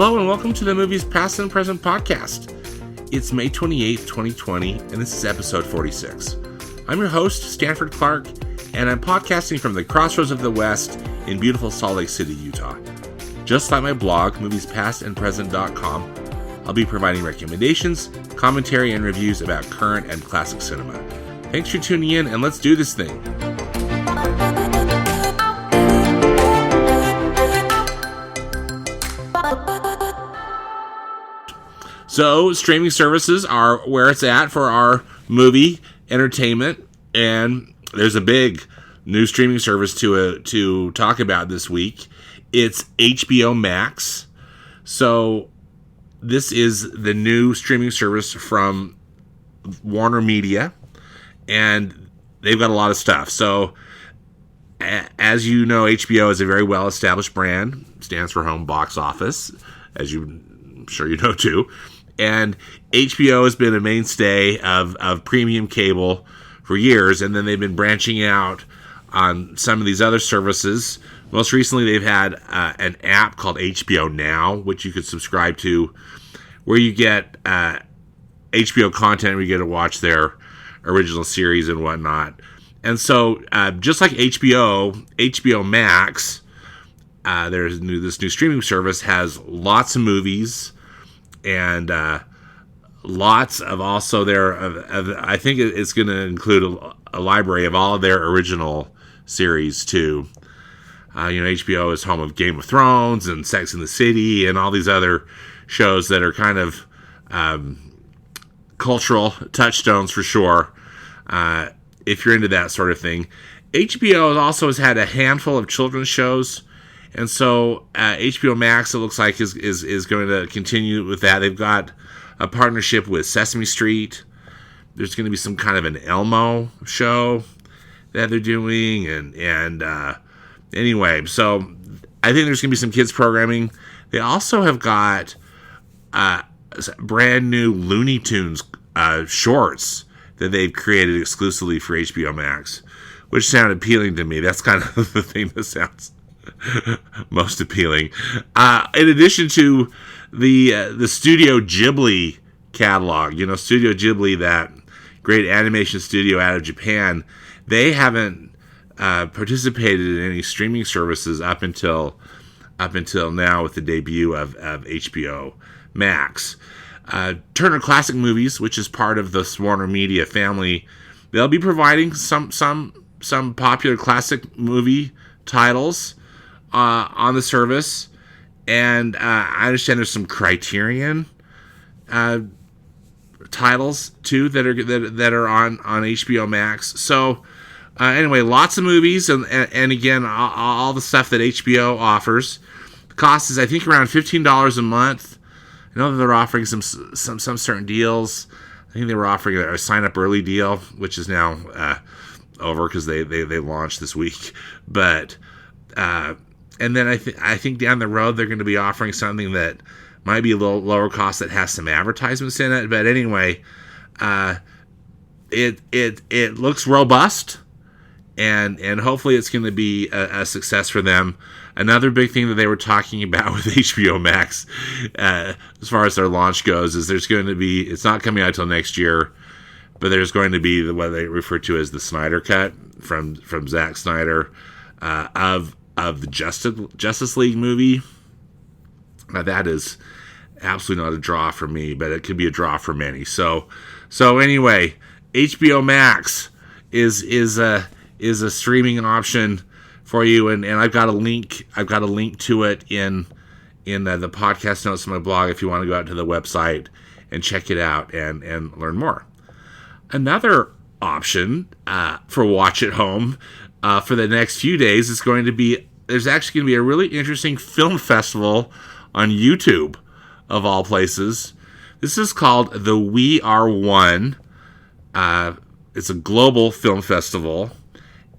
Hello and welcome to the Movies Past and Present podcast. It's May 28th, 2020, and this is episode 46. I'm your host, Stanford Clark, and I'm podcasting from the crossroads of the West in beautiful Salt Lake City, Utah. Just like my blog, moviespastandpresent.com, I'll be providing recommendations, commentary, and reviews about current and classic cinema. Thanks for tuning in, and let's do this thing. So, streaming services are where it's at for our movie entertainment, and there's a big new streaming service to talk about this week. It's HBO Max. So, this is the new streaming service from Warner Media, and they've got a lot of stuff. So, as you know, HBO is a very well-established brand. It stands for home box office, as I'm sure you know too. And HBO has been a mainstay of premium cable for years, and then they've been branching out on some of these other services. Most recently, they've had an app called HBO Now, which you could subscribe to, where you get HBO content, where you get to watch their original series and whatnot. And so, just like HBO Max, this new streaming service has lots of movies, and lots of also I think it's going to include a library of all of their original series too. HBO is home of Game of Thrones and Sex and the City and all these other shows that are kind of cultural touchstones for sure. If you're into that sort of thing, HBO also has had a handful of children's shows. And so HBO Max, it looks like, is going to continue with that. They've got a partnership with Sesame Street. There's going to be some kind of an Elmo show that they're doing. And anyway, so I think there's going to be some kids programming. They also have got brand new Looney Tunes shorts that they've created exclusively for HBO Max, which sounded appealing to me. That's kind of the thing that sounds most appealing. In addition to the Studio Ghibli catalog, Studio Ghibli, that great animation studio out of Japan, they haven't participated in any streaming services up until now with the debut of HBO Max. Turner Classic Movies, which is part of the Warner Media family, they'll be providing some popular classic movie titles on the service, and I understand there's some Criterion titles too that are on HBO Max. So anyway, lots of movies, and again, all the stuff that HBO offers. The cost is, I think, around $15 a month. I know that they're offering some certain deals. I think they were offering a sign up early deal, which is now over because they launched this week, but. And then I think down the road they're going to be offering something that might be a little lower cost that has some advertisements in it. But anyway, it looks robust, and hopefully it's going to be a success for them. Another big thing that they were talking about with HBO Max, as far as their launch goes, is it's not coming out till next year, but there's going to be what they refer to as the Snyder Cut from Zack Snyder of the Justice League movie. Now that is absolutely not a draw for me, but it could be a draw for many. So anyway, HBO Max is a streaming option for you, and I've got a link to it in the podcast notes of my blog if you want to go out to the website and check it out and learn more. Another option for watch at home for the next few days is there's actually going to be a really interesting film festival on YouTube, of all places. This is called the We Are One. It's a global film festival,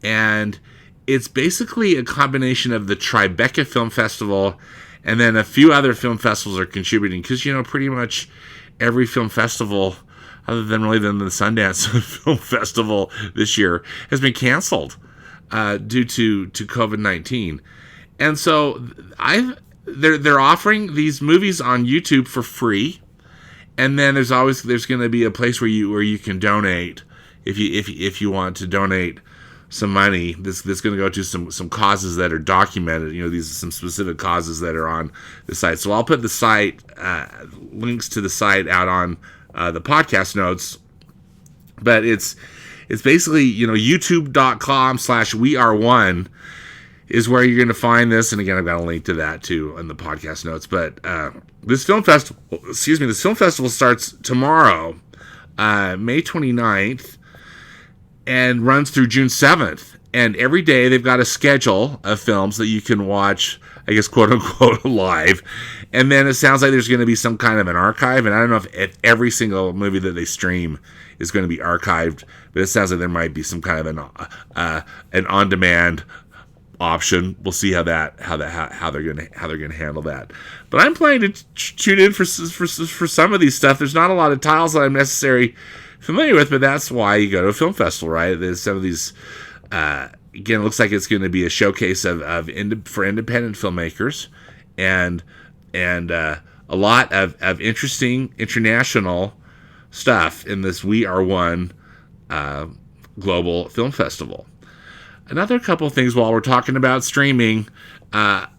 and it's basically a combination of the Tribeca Film Festival, and then a few other film festivals are contributing, because pretty much every film festival, other than really the Sundance Film Festival this year, has been canceled due to COVID-19. And so they're offering these movies on YouTube for free, and then there's going to be a place where you can donate if you want to donate some money. This going to go to some causes that are documented. These are some specific causes that are on the site. So I'll put the site links to the site out on the podcast notes. But it's basically youtube.com/weare1 is where you're going to find this. And again, I've got a link to that too in the podcast notes. But this film festival starts tomorrow, May 29th, and runs through June 7th. And every day they've got a schedule of films that you can watch, I guess, quote unquote, live. And then it sounds like there's going to be some kind of an archive. And I don't know if every single movie that they stream is going to be archived, but it sounds like there might be some kind of an on-demand option. We'll see how they're going to handle that. But I'm planning to tune in for some of these stuff. There's not a lot of titles that I'm necessarily familiar with, but that's why you go to a film festival, right? There's some of these. Again, it looks like it's going to be a showcase for independent filmmakers, and a lot of interesting international stuff in this We Are One global film festival. Another couple of things while we're talking about streaming, there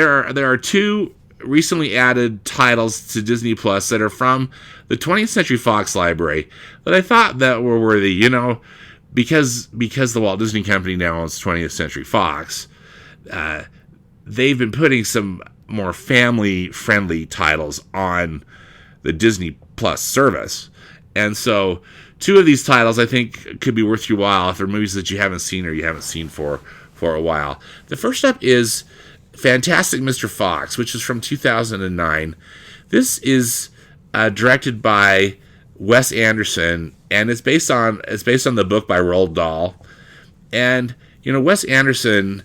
are two recently added titles to Disney Plus that are from the 20th Century Fox library that I thought that were worthy, because the Walt Disney Company now owns 20th Century Fox. They've been putting some more family-friendly titles on the Disney Plus service. And so two of these titles I think could be worth your while if they're movies that you haven't seen or you haven't seen for a while. The first up is Fantastic Mr. Fox, which is from 2009. This is directed by Wes Anderson, and it's based on the book by Roald Dahl. And Wes Anderson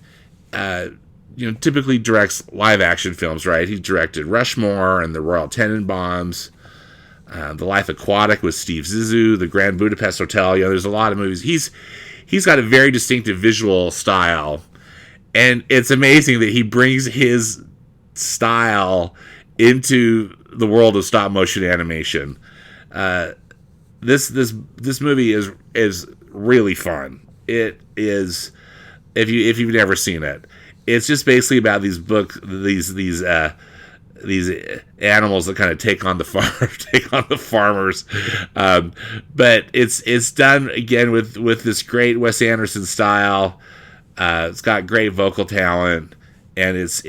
typically directs live action films, right? He directed Rushmore and The Royal Tenenbaums, The Life Aquatic with Steve Zissou, The Grand Budapest Hotel. There's a lot of movies. He's got a very distinctive visual style, and it's amazing that he brings his style into the world of stop motion animation. This movie is really fun. It is, if you've never seen it, it's just basically about these animals that kind of take on the farmers. But it's done again with this great Wes Anderson style. It's got great vocal talent, and it's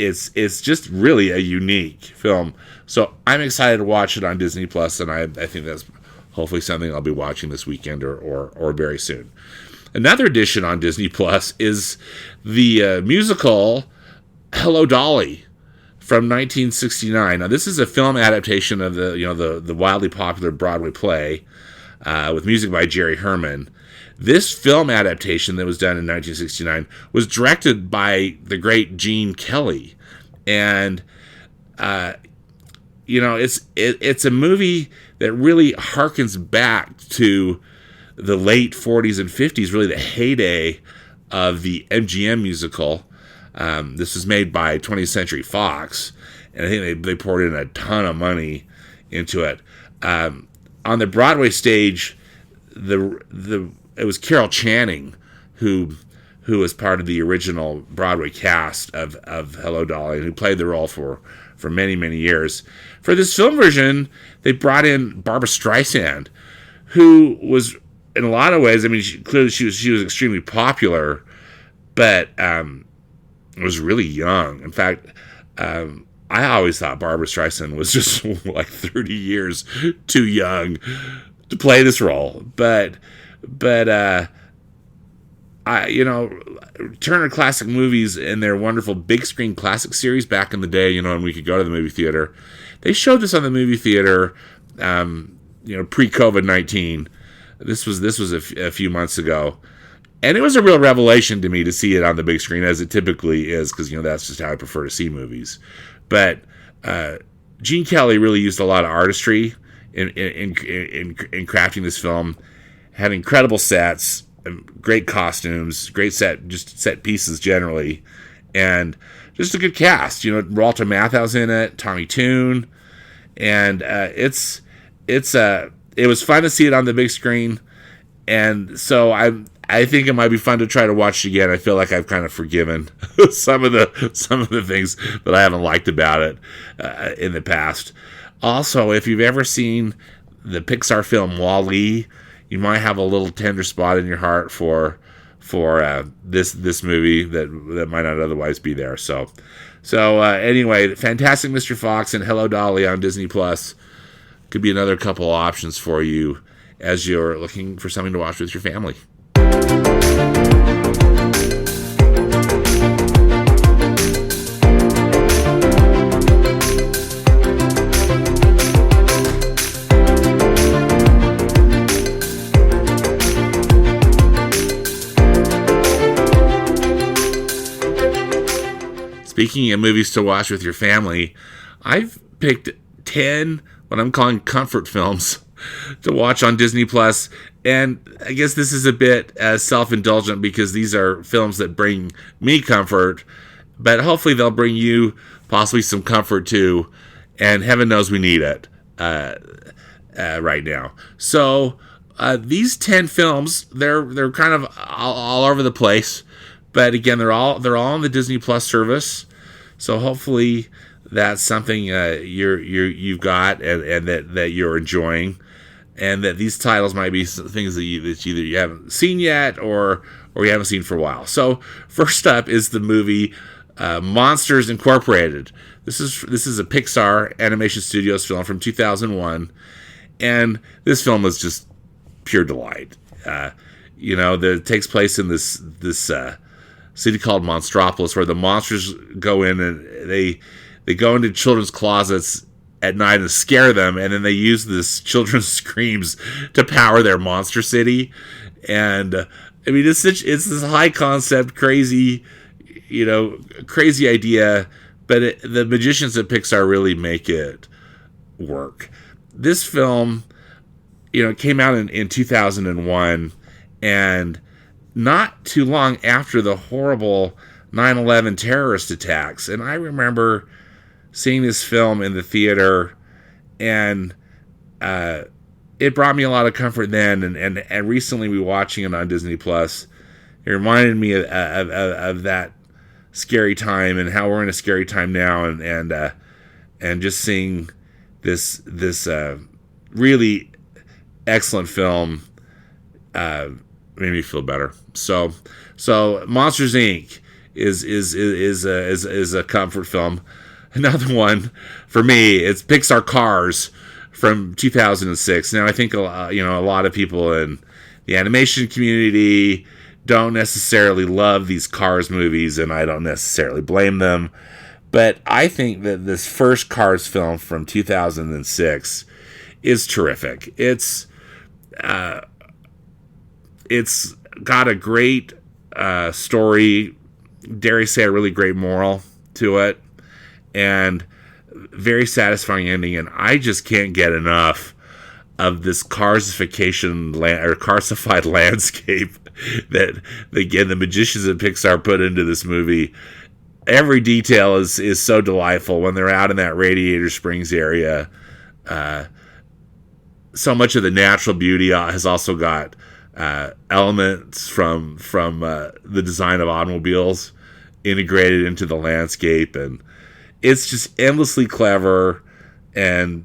just really a unique film. So I'm excited to watch it on Disney Plus, and I think that's hopefully something I'll be watching this weekend or very soon. Another addition on Disney Plus is the musical Hello, Dolly from 1969. Now, this is a film adaptation of the wildly popular Broadway play with music by Jerry Herman. This film adaptation that was done in 1969 was directed by the great Gene Kelly, and it's a movie that really harkens back to the late 40s and 50s, really the heyday of the MGM musical. This was made by 20th Century Fox, and I think they poured in a ton of money into it. On the Broadway stage, it was Carol Channing who was part of the original Broadway cast of Hello, Dolly, and who played the role for many, many years. For this film version, they brought in Barbra Streisand, who was, in a lot of ways, I mean, she was extremely popular, but was really young. In fact, I always thought Barbra Streisand was just like 30 years too young to play this role. But Turner Classic Movies and their wonderful big screen classic series back in the day, when we could go to the movie theater, they showed this on the movie theater, pre-COVID-19. This was a few months ago, and it was a real revelation to me to see it on the big screen, as it typically is, because that's just how I prefer to see movies. But Gene Kelly really used a lot of artistry in crafting this film. Had incredible sets, great costumes, great set pieces generally, and just a good cast. Walter Matthau's in it, Tommy Tune, and it was fun to see it on the big screen, and so I think it might be fun to try to watch it again. I feel like I've kind of forgiven some of the things that I haven't liked about it in the past. Also, if you've ever seen the Pixar film WALL-E, you might have a little tender spot in your heart for this movie that might not otherwise be there. So anyway, Fantastic Mr. Fox and Hello Dolly on Disney Plus could be another couple options for you as you're looking for something to watch with your family. Speaking of movies to watch with your family, I've picked 10 what I'm calling comfort films to watch on Disney Plus, and I guess this is a bit self-indulgent because these are films that bring me comfort, but hopefully they'll bring you possibly some comfort too, and heaven knows we need it right now. So these 10 films, they're kind of all over the place, but again, they're all on the Disney Plus service. So hopefully that's something you've got and that you're enjoying, and that these titles might be things that either you haven't seen yet or you haven't seen for a while. So first up is the movie Monsters Incorporated. This is a Pixar Animation Studios film from 2001, and this film is just pure delight. It takes place in this city called Monstropolis, where the monsters go in and they go into children's closets at night and scare them, and then they use this children's screams to power their monster city. And I mean, it's this high concept, crazy idea, but the magicians at Pixar really make it work. This film, came out in 2001, and not too long after the horrible 9/11 terrorist attacks. And I remember seeing this film in the theater, and it brought me a lot of comfort then. And recently, we watching it on Disney Plus. It reminded me of that scary time and how we're in a scary time now, and just seeing this really excellent film made me feel better. So Monsters Inc. is a comfort film. Another one for me, it's Pixar Cars from 2006. Now I think a lot of people in the animation community don't necessarily love these Cars movies, and I don't necessarily blame them. But I think that this first Cars film from 2006 is terrific. It's got a great story, dare I say a really great moral to it, and very satisfying ending. And I just can't get enough of this carsified landscape that again the magicians at Pixar put into this movie. Every detail is so delightful when they're out in that Radiator Springs area. So much of the natural beauty has also got elements from the design of automobiles integrated into the landscape, and it's just endlessly clever and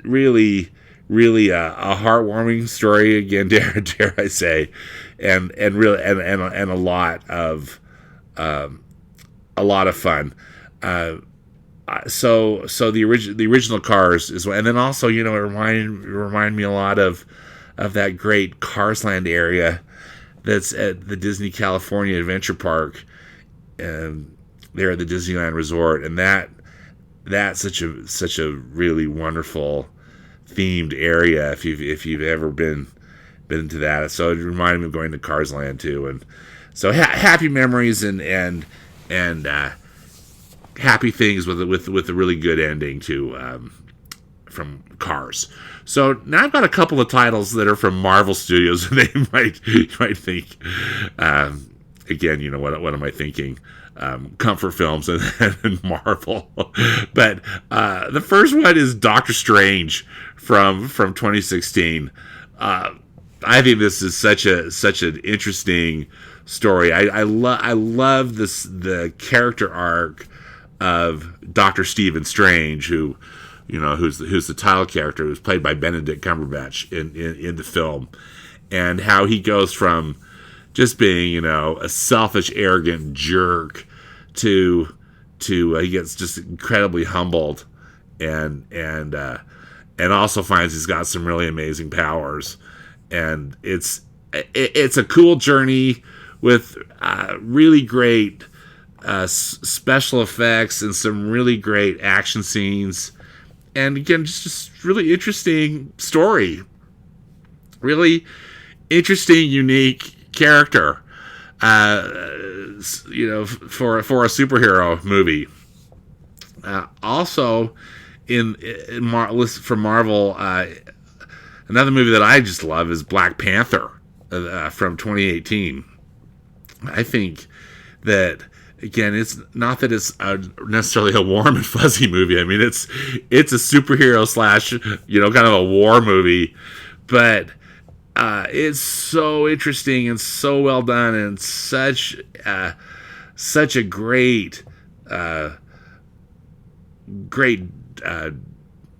really a heartwarming story again, dare I say, and really and a lot of fun. So the original Cars is, and then also it reminded me a lot of that great Cars Land area that's at the Disney California Adventure Park, and there at the Disneyland Resort, and that's such a really wonderful themed area if you've ever been into that. So it reminded me of going to Cars Land too, and so happy memories and happy things with a really good ending to from Cars. So now I've got a couple of titles that are from Marvel Studios, and you might think again, what am I thinking? Comfort films and Marvel. But the first one is Doctor Strange from 2016. I think this is such an interesting story. I love the character arc of Dr. Stephen Strange, who's the title character, who's played by Benedict Cumberbatch in the film, and how he goes from just being a selfish, arrogant jerk to he gets just incredibly humbled, and also finds he's got some really amazing powers, and it's a cool journey with really great special effects and some really great action scenes, and again, just really interesting story, really interesting, unique character, for a superhero movie. Also, from Marvel, another movie that I just love is Black Panther from 2018. I think that, again, it's not that it's necessarily a warm and fuzzy movie. I mean, it's a superhero slash, kind of a war movie, but it's so interesting and so well done, and such a great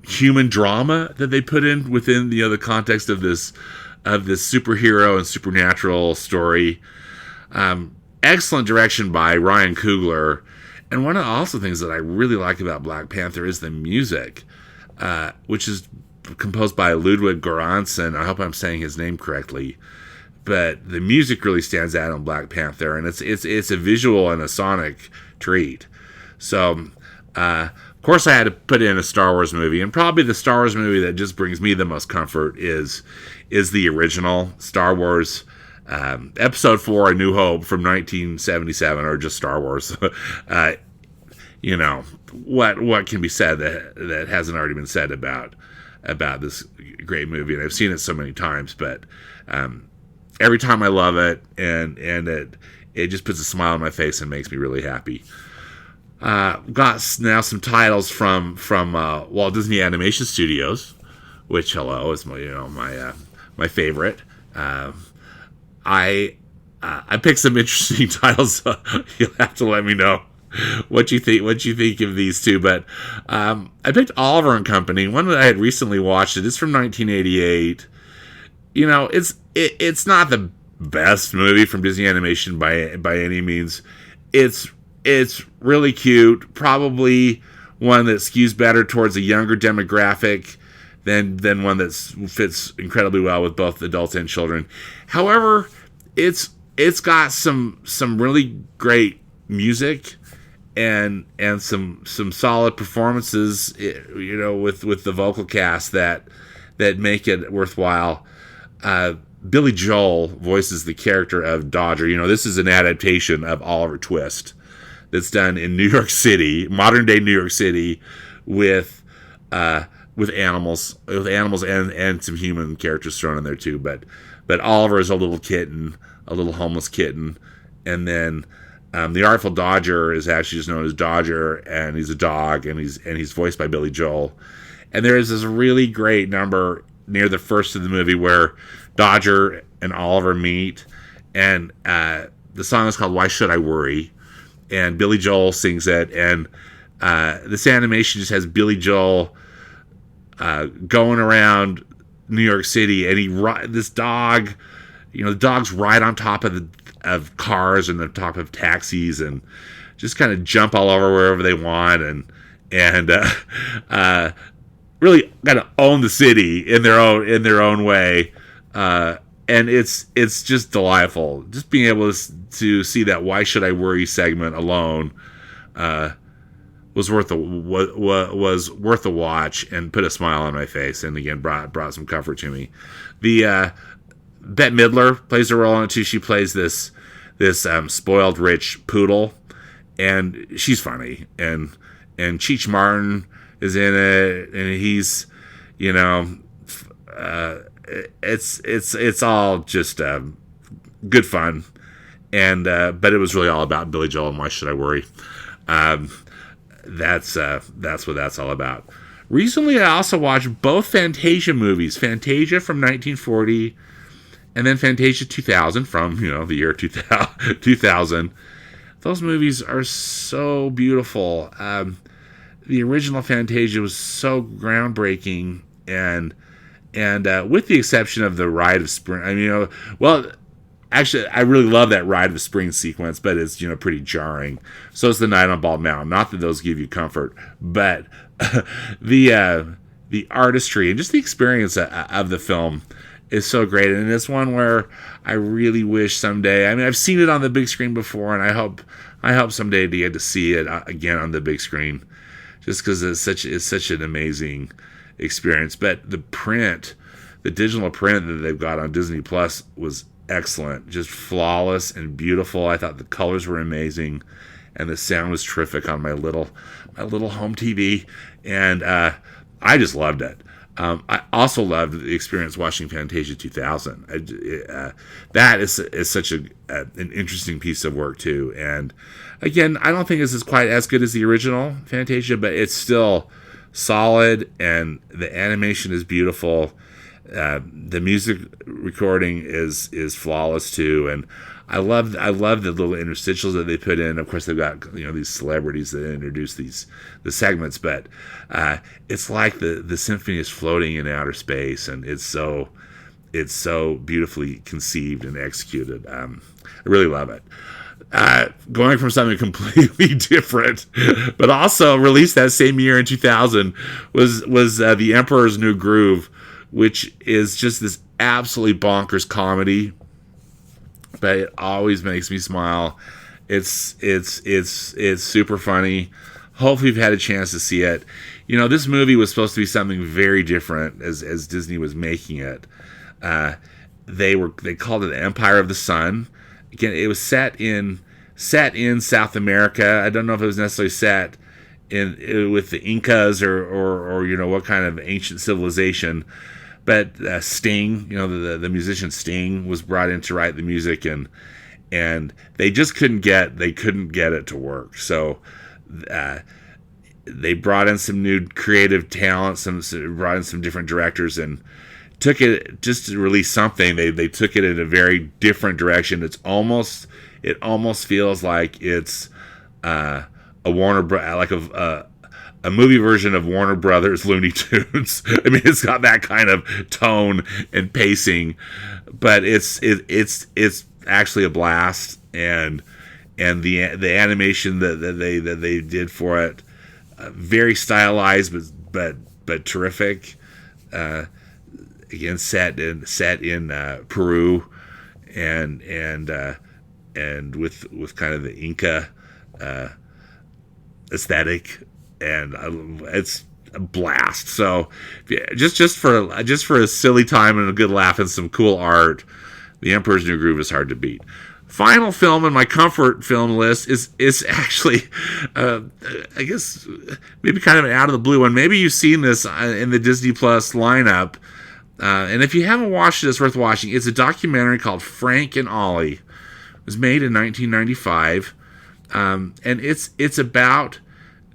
human drama that they put in within the context of this superhero and supernatural story. Excellent direction by Ryan Coogler, and one of the also things that I really like about Black Panther is the music, which is composed by Ludwig Göransson. I hope I'm saying his name correctly, but the music really stands out on Black Panther, and it's a visual and a sonic treat. So, of course, I had to put in a Star Wars movie, and probably the Star Wars movie that just brings me the most comfort is the original Star Wars, Episode 4: A New Hope from 1977, or just Star Wars. What can be said that hasn't already been said about this great movie? And I've seen it so many times, but every time I love it, and it just puts a smile on my face and makes me really happy. Got now some titles from Walt Disney Animation Studios, which, hello, is my favorite. I picked some interesting titles. You'll have to let me know what you think of these two. But I picked Oliver and Company, one that I had recently watched. It's from 1988. It's not the best movie from Disney Animation by any means. It's really cute. Probably one that skews better towards a younger demographic than one that fits incredibly well with both adults and children. However, it's got some really great music and some solid performances, with the vocal cast that make it worthwhile. Billy Joel voices the character of Dodger. This is an adaptation of Oliver Twist that's done in New York City, modern day New York City, with animals and some human characters thrown in there too. But Oliver is a little kitten, a little homeless kitten, and then the Artful Dodger is actually just known as Dodger, and he's a dog, and he's voiced by Billy Joel. And there is this really great number near the first of the movie where Dodger and Oliver meet, and the song is called "Why Should I Worry," and Billy Joel sings it, and this animation just has Billy Joel going around New York City, and this dog, the dogs ride on top of cars and the top of taxis, and just kind of jump all over wherever they want, and really kind of own the city in their own way. And it's just delightful. Just being able to see that "Why Should I Worry" segment alone was worth a watch, and put a smile on my face, and again brought some comfort to me. The Bette Midler plays a role in it too. She plays this spoiled rich poodle, and she's funny. And Cheech Martin is in it, and he's it's all just good fun. and but it was really all about Billy Joel and Why Should I Worry. Um, that's what that's all about. Recently, I also watched both Fantasia movies. Fantasia from 1940, and then Fantasia 2000 from the year 2000. Those movies are so beautiful. The original Fantasia was so groundbreaking, and with the exception of the Ride of Spring, I mean, well, actually, I really love that Ride of Spring sequence, but it's pretty jarring. So is the Night on Bald Mountain. Not that those give you comfort, but the artistry and just the experience of the film is so great, and it's one where I really wish someday. I mean, I've seen it on the big screen before, and I hope someday to get to see it again on the big screen, just because it's such an amazing experience. But the digital print that they've got on Disney Plus was excellent, just flawless and beautiful. I thought the colors were amazing, and the sound was terrific on my little home TV, and I just loved it. I also loved the experience watching Fantasia 2000. That is such an interesting piece of work too. And again, I don't think this is quite as good as the original Fantasia, but it's still solid, and the animation is beautiful. The music recording is flawless too, and I love the little interstitials that they put in. Of course, they've got these celebrities that introduce the segments, but it's like the symphony is floating in outer space, and it's so beautifully conceived and executed. I really love it. Going from something completely different, but also released that same year in 2000 was The Emperor's New Groove, which is just this absolutely bonkers comedy, but it always makes me smile. It's super funny. Hopefully you've had a chance to see it. This movie was supposed to be something very different as Disney was making it. They called it Empire of the Sun. Again, it was set in South America. I don't know if it was necessarily set with the Incas or what kind of ancient civilization. But Sting, the musician Sting, was brought in to write the music, and they just couldn't get it to work. So they brought in some new creative talent, brought in some different directors, and took it just to release something. They took it in a very different direction. It almost feels like it's a movie version of Warner Brothers Looney Tunes. I mean, it's got that kind of tone and pacing, but it's actually a blast, and the animation that they did for it, very stylized but terrific. Again, set in Peru, and with kind of the Inca aesthetic. And it's a blast. So just for a silly time and a good laugh and some cool art, The Emperor's New Groove is hard to beat. Final film in my comfort film list is actually, I guess, maybe kind of an out of the blue one. Maybe you've seen this in the Disney Plus lineup, and if you haven't watched it, it's worth watching. It's a documentary called Frank and Ollie. It was made in 1995, and it's about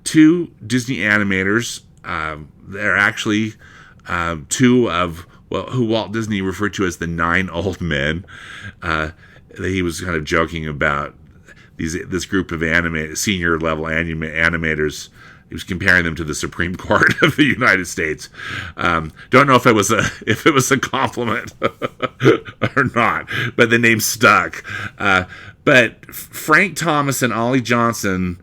two Disney animators. They're actually two of who Walt Disney referred to as the 9 old men. He was kind of joking about this group of senior level animators. He was comparing them to the Supreme Court of the United States. Don't know if it was a compliment or not, but the name stuck. But Frank Thomas and Ollie Johnson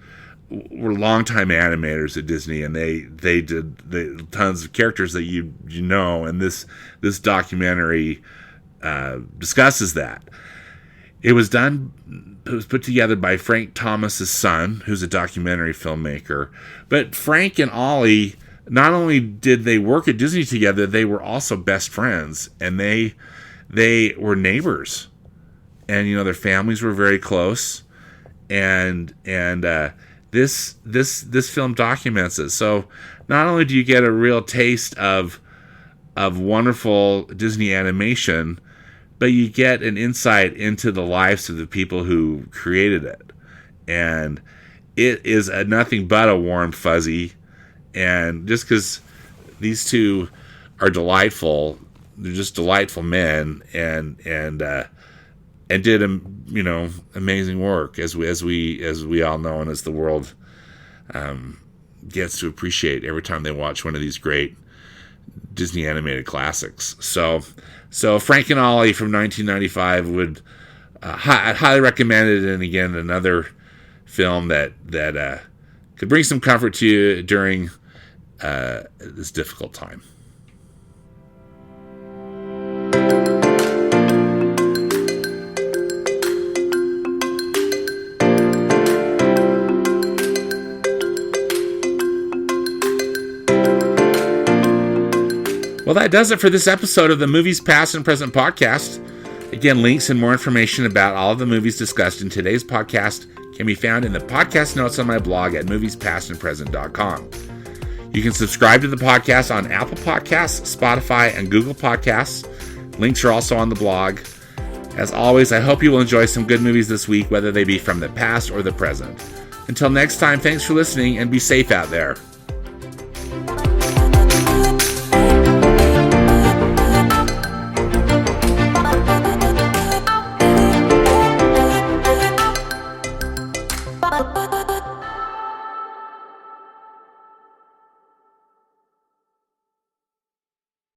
were longtime animators at Disney, and they did tons of characters that you know, and this documentary discusses that. It was put together by Frank Thomas's son, who's a documentary filmmaker. But Frank and Ollie, not only did they work at Disney together, they were also best friends, and they were neighbors, and their families were very close, and this film documents it. So not only do you get a real taste of wonderful Disney animation, but you get an insight into the lives of the people who created it. And it is nothing but a warm fuzzy. And just because these two are delightful, they're just delightful men, and did amazing work, as we all know, and as the world gets to appreciate every time they watch one of these great Disney animated classics. So Frank and Ollie from 1995 would I'd highly recommend it. And again, another film that could bring some comfort to you during this difficult time. Well, that does it for this episode of the Movies Past and Present podcast. Again, links and more information about all of the movies discussed in today's podcast can be found in the podcast notes on my blog at moviespastandpresent.com. You can subscribe to the podcast on Apple Podcasts, Spotify, and Google Podcasts. Links are also on the blog. As always, I hope you will enjoy some good movies this week, whether they be from the past or the present. Until next time, thanks for listening, and be safe out there.